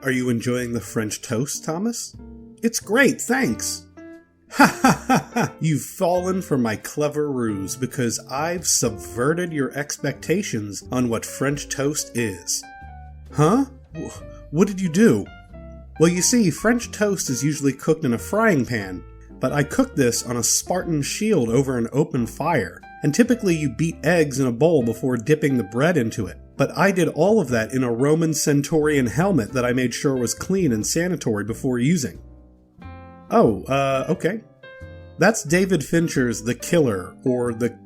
Are you enjoying the French toast, Thomas? It's great, thanks! Ha ha ha ha! You've fallen for my clever ruse because I've subverted your expectations on what French toast is. Huh? What did you do? Well, you see, French toast is usually cooked in a frying pan, but I cooked this on a Spartan shield over an open fire, and typically you beat eggs in a bowl before dipping the bread into it. But I did all of that in a Roman centurion helmet that I made sure was clean and sanitary before using. Oh, okay. That's David Fincher's The Killer, or The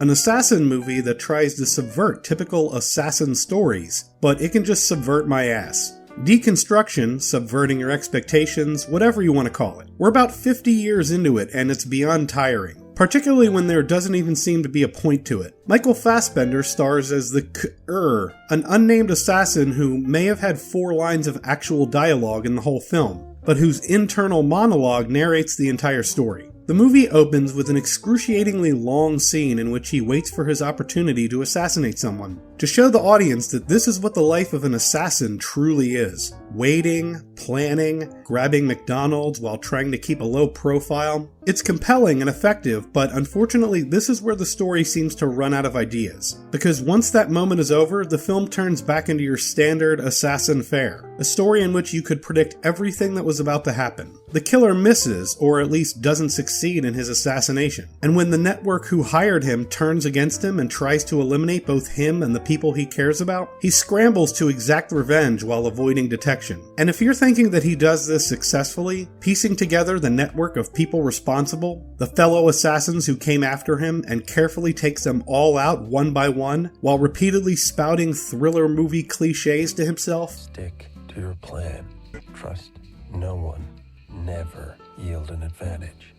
an assassin movie that tries to subvert typical assassin stories, but it can just subvert my ass. Deconstruction, subverting your expectations, whatever you want to call it. We're about 50 years into it, and it's beyond tiring. Particularly when there doesn't even seem to be a point to it. Michael Fassbender stars as the an unnamed assassin who may have had 4 lines of actual dialogue in the whole film, but whose internal monologue narrates the entire story. The movie opens with an excruciatingly long scene in which he waits for his opportunity to assassinate someone, to show the audience that this is what the life of an assassin truly is. Waiting, planning, grabbing McDonald's while trying to keep a low profile. It's compelling and effective, but unfortunately this is where the story seems to run out of ideas. Because once that moment is over, the film turns back into your standard assassin fare. A story in which you could predict everything that was about to happen. The killer misses, or at least doesn't succeed in his assassination. And when the network who hired him turns against him and tries to eliminate both him and the people he cares about, he scrambles to exact revenge while avoiding detection. And if you're thinking that he does this successfully, piecing together the network of people responsible, the fellow assassins who came after him, and carefully takes them all out one by one, while repeatedly spouting thriller movie cliches to himself. Stick to your plan. Trust no one. Never yield an advantage.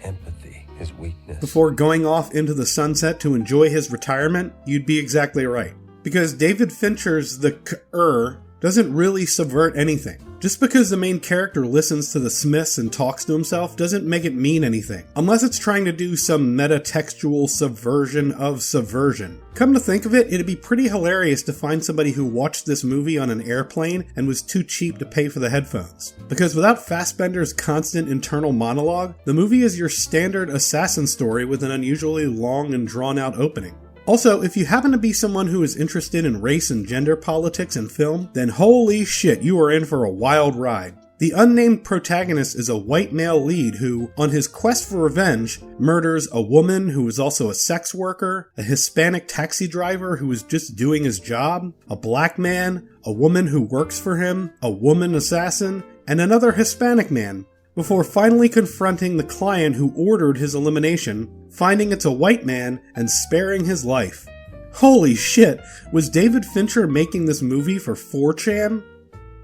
Empathy is weakness. Before going off into the sunset to enjoy his retirement, you'd be exactly right. Because David Fincher's The doesn't really subvert anything. Just because the main character listens to the Smiths and talks to himself doesn't make it mean anything, unless it's trying to do some metatextual subversion of subversion. Come to think of it, it'd be pretty hilarious to find somebody who watched this movie on an airplane and was too cheap to pay for the headphones. Because without Fassbender's constant internal monologue, the movie is your standard assassin story with an unusually long and drawn-out opening. Also, if you happen to be someone who is interested in race and gender politics in film, then holy shit, you are in for a wild ride. The unnamed protagonist is a white male lead who, on his quest for revenge, murders a woman who is also a sex worker, a Hispanic taxi driver who is just doing his job, a black man, a woman who works for him, a woman assassin, and another Hispanic man, before finally confronting the client who ordered his elimination, finding it's a white man, and sparing his life. Holy shit, was David Fincher making this movie for 4chan?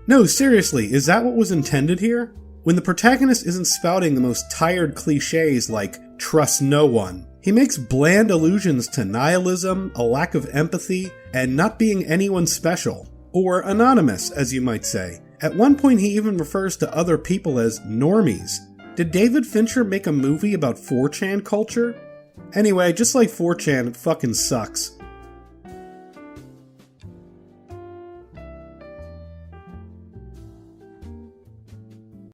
No, seriously, is that what was intended here? When the protagonist isn't spouting the most tired cliches like, trust no one, he makes bland allusions to nihilism, a lack of empathy, and not being anyone special. Or anonymous, as you might say. At one point he even refers to other people as normies. Did David Fincher make a movie about 4chan culture? Anyway, just like 4chan, it fucking sucks.